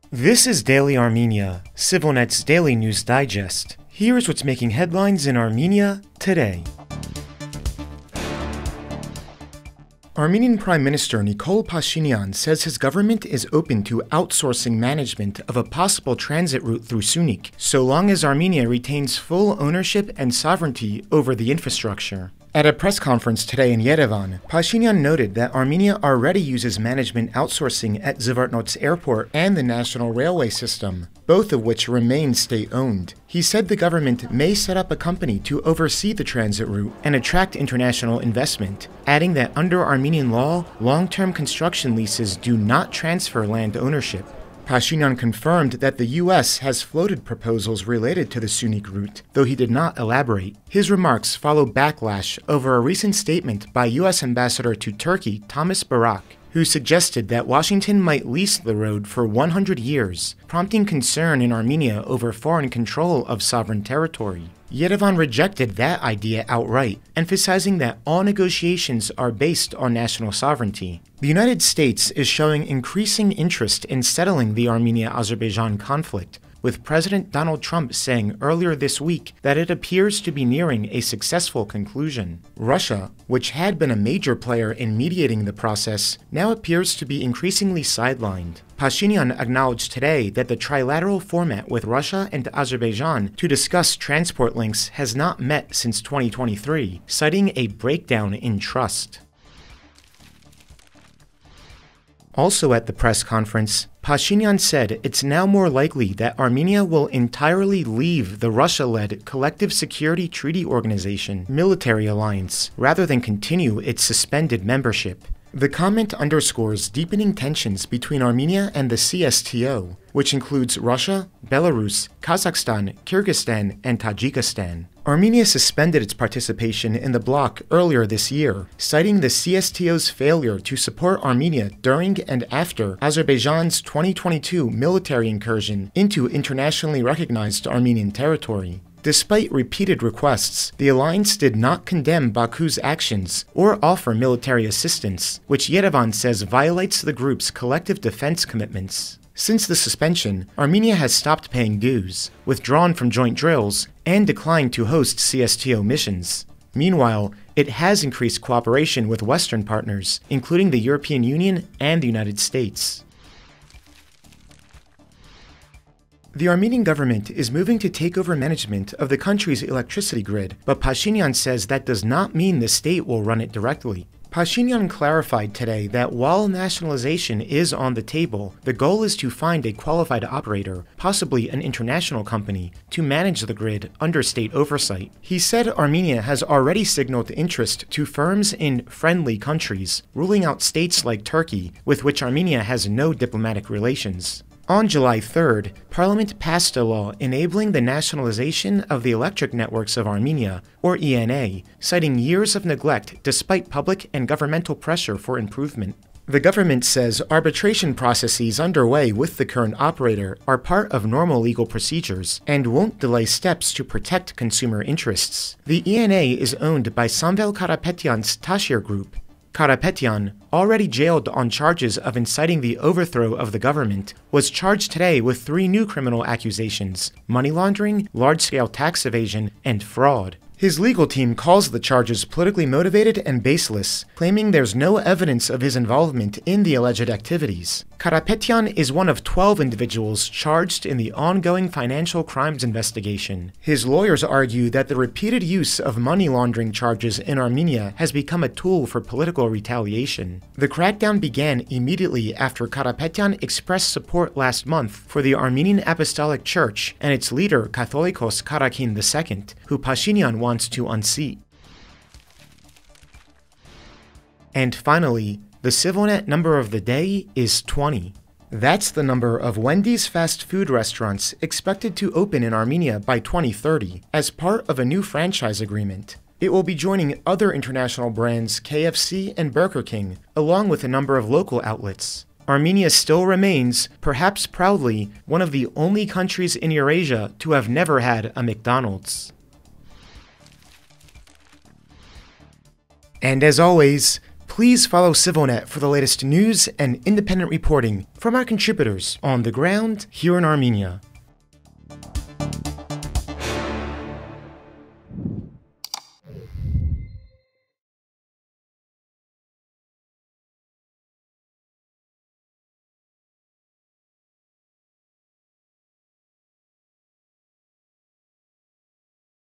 This is Daily Armenia, CivilNet's daily news digest. Here's what's making headlines in Armenia today. Armenian Prime Minister Nikol Pashinyan says his government is open to outsourcing management of a possible transit route through Syunik, so long as Armenia retains full ownership and sovereignty over the infrastructure. At a press conference today in Yerevan, Pashinyan noted that Armenia already uses management outsourcing at Zvartnots Airport and the National Railway System, both of which remain state-owned. He said the government may set up a company to oversee the transit route and attract international investment, adding that under Armenian law, long-term construction leases do not transfer land ownership. Pashinyan confirmed that the U.S. has floated proposals related to the Syunik route, though he did not elaborate. His remarks follow backlash over a recent statement by U.S. Ambassador to Turkey Thomas Barak, who suggested that Washington might lease the road for 100 years, prompting concern in Armenia over foreign control of sovereign territory. Yerevan rejected that idea outright, emphasizing that all negotiations are based on national sovereignty. The United States is showing increasing interest in settling the Armenia-Azerbaijan conflict, with President Donald Trump saying earlier this week that it appears to be nearing a successful conclusion. Russia, which had been a major player in mediating the process, now appears to be increasingly sidelined. Pashinyan acknowledged today that the trilateral format with Russia and Azerbaijan to discuss transport links has not met since 2023, citing a breakdown in trust. Also at the press conference, Pashinyan said it's now more likely that Armenia will entirely leave the Russia-led Collective Security Treaty Organization military alliance, rather than continue its suspended membership. The comment underscores deepening tensions between Armenia and the CSTO, which includes Russia, Belarus, Kazakhstan, Kyrgyzstan, and Tajikistan. Armenia suspended its participation in the bloc earlier this year, citing the CSTO's failure to support Armenia during and after Azerbaijan's 2022 military incursion into internationally recognized Armenian territory. Despite repeated requests, the alliance did not condemn Baku's actions or offer military assistance, which Yerevan says violates the group's collective defense commitments. Since the suspension, Armenia has stopped paying dues, withdrawn from joint drills, and declined to host CSTO missions. Meanwhile, it has increased cooperation with Western partners, including the European Union and the United States. The Armenian government is moving to take over management of the country's electricity grid, but Pashinyan says that does not mean the state will run it directly. Pashinyan clarified today that while nationalization is on the table, the goal is to find a qualified operator, possibly an international company, to manage the grid under state oversight. He said Armenia has already signaled interest to firms in friendly countries, ruling out states like Turkey, with which Armenia has no diplomatic relations. On July 3rd, Parliament passed a law enabling the nationalization of the electric networks of Armenia, or ENA, citing years of neglect despite public and governmental pressure for improvement. The government says arbitration processes underway with the current operator are part of normal legal procedures and won't delay steps to protect consumer interests. The ENA is owned by Samvel Karapetyan's Tashir Group. Karapetyan, already jailed on charges of inciting the overthrow of the government, was charged today with 3 new criminal accusations: money laundering, large-scale tax evasion, and fraud. His legal team calls the charges politically motivated and baseless, claiming there's no evidence of his involvement in the alleged activities. Karapetyan is one of 12 individuals charged in the ongoing financial crimes investigation. His lawyers argue that the repeated use of money laundering charges in Armenia has become a tool for political retaliation. The crackdown began immediately after Karapetyan expressed support last month for the Armenian Apostolic Church and its leader Catholicos Karakin II, who Pashinyan wants to unseat. And finally, the CivilNet number of the day is 20. That's the number of Wendy's fast food restaurants expected to open in Armenia by 2030 as part of a new franchise agreement. It will be joining other international brands KFC and Burger King, along with a number of local outlets. Armenia still remains, perhaps proudly, one of the only countries in Eurasia to have never had a McDonald's. And as always, Please follow CivOnet for the latest news and independent reporting from our contributors on the ground here in Armenia.